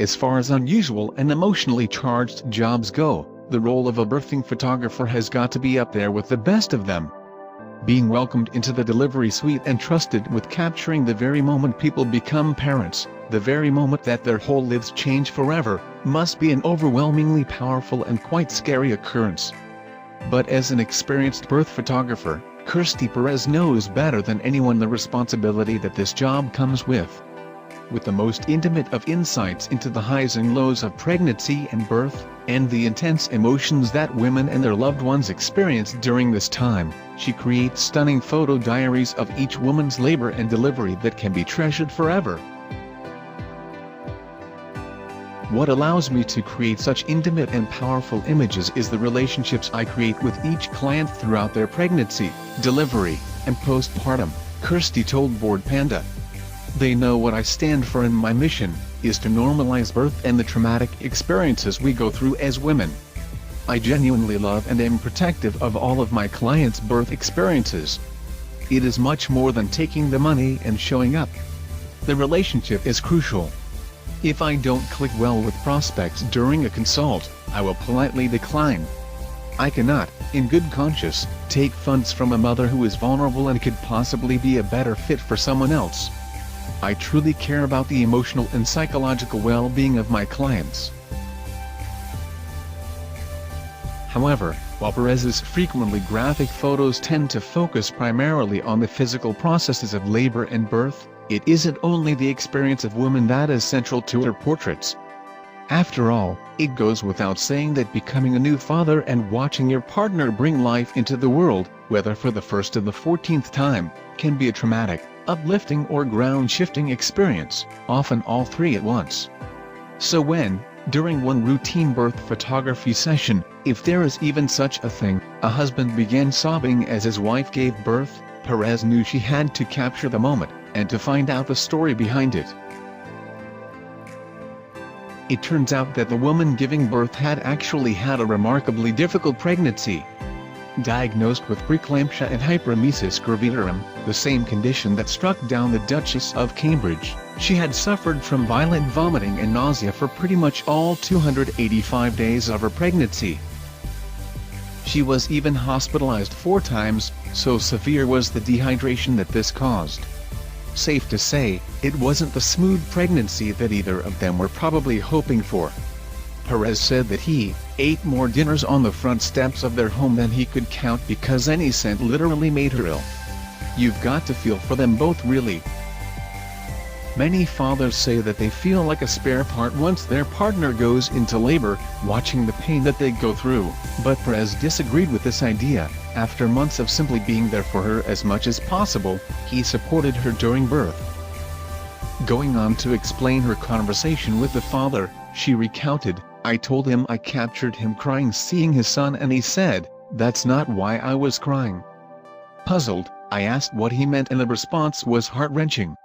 As far as unusual and emotionally charged jobs go, the role of a birthing photographer has got to be up there with the best of them. Being welcomed into the delivery suite and trusted with capturing the very moment people become parents, the very moment that their whole lives change forever, must be an overwhelmingly powerful and quite scary occurrence. But as an experienced birth photographer, Kirstie Perez knows better than anyone the responsibility that this job comes with. With the most intimate of insights into the highs and lows of pregnancy and birth, and the intense emotions that women and their loved ones experience during this time, she creates stunning photo diaries of each woman's labor and delivery that can be treasured forever. What allows me to create such intimate and powerful images is the relationships I create with each client throughout their pregnancy, delivery, and postpartum, Kirstie told Bored Panda. They know what I stand for, and my mission is to normalize birth and the traumatic experiences we go through as women. I genuinely love and am protective of all of my clients' birth experiences. It is much more than taking the money and showing up. The relationship is crucial. If I don't click well with prospects during a consult, I will politely decline. I cannot, in good conscience, take funds from a mother who is vulnerable and could possibly be a better fit for someone else. I truly care about the emotional and psychological well-being of my clients. However, while Perez's frequently graphic photos tend to focus primarily on the physical processes of labor and birth, it isn't only the experience of women that is central to her portraits. After all, it goes without saying that becoming a new father and watching your partner bring life into the world, whether for the first or the 14th time, can be a traumatic, uplifting or ground-shifting experience, often all three at once. So when, during one routine birth photography session, if there is even such a thing, a husband began sobbing as his wife gave birth, Perez knew she had to capture the moment, and to find out the story behind it. It turns out that the woman giving birth had actually had a remarkably difficult pregnancy. Diagnosed with preeclampsia and hyperemesis gravidarum, the same condition that struck down the Duchess of Cambridge, she had suffered from violent vomiting and nausea for pretty much all 285 days of her pregnancy. She was even hospitalized 4 times, so severe was the dehydration that this caused. Safe to say, it wasn't the smooth pregnancy that either of them were probably hoping for. Perez said that he ate more dinners on the front steps of their home than he could count because any scent literally made her ill. You've got to feel for them both, really. Many fathers say that they feel like a spare part once their partner goes into labor, watching the pain that they go through, but Perez disagreed with this idea. After months of simply being there for her as much as possible, he supported her during birth. Going on to explain her conversation with the father, she recounted, "I told him I captured him crying seeing his son, and he said, 'That's not why I was crying.' Puzzled, I asked what he meant, and the response was heart-wrenching.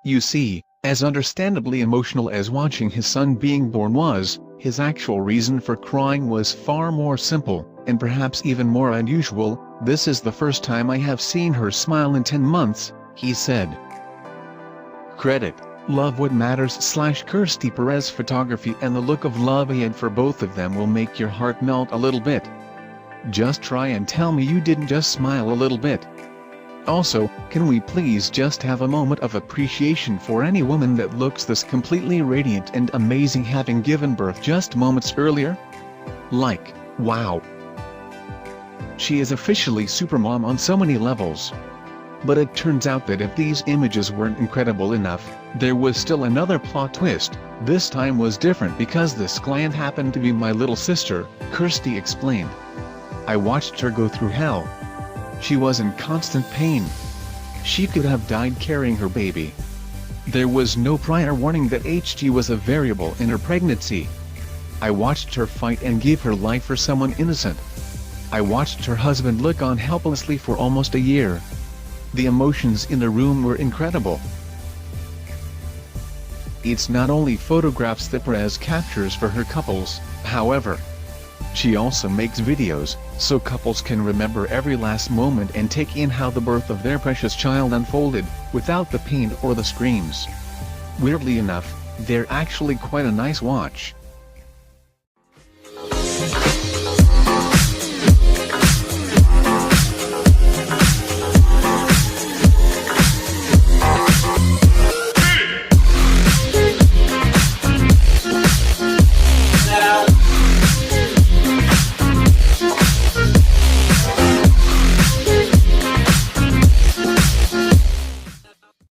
You see, as understandably emotional as watching his son being born was, his actual reason for crying was far more simple, and perhaps even more unusual. This is the first time I have seen her smile in 10 months, he said." Credit, Love What Matters / Kirstie Perez photography, and the look of love he had for both of them will make your heart melt a little bit. Just try and tell me you didn't just smile a little bit. Also, can we please just have a moment of appreciation for any woman that looks this completely radiant and amazing having given birth just moments earlier? Like, wow. She is officially supermom on so many levels. But it turns out that if these images weren't incredible enough, there was still another plot twist. This time was different because this client happened to be my little sister, Kirstie explained. I watched her go through hell. She was in constant pain. She could have died carrying her baby. There was no prior warning that HG was a variable in her pregnancy. I watched her fight and give her life for someone innocent. I watched her husband look on helplessly for almost a year. The emotions in the room were incredible. It's not only photographs that Perez captures for her couples, however. She also makes videos, so couples can remember every last moment and take in how the birth of their precious child unfolded, without the pain or the screams. Weirdly enough, They're actually quite a nice watch.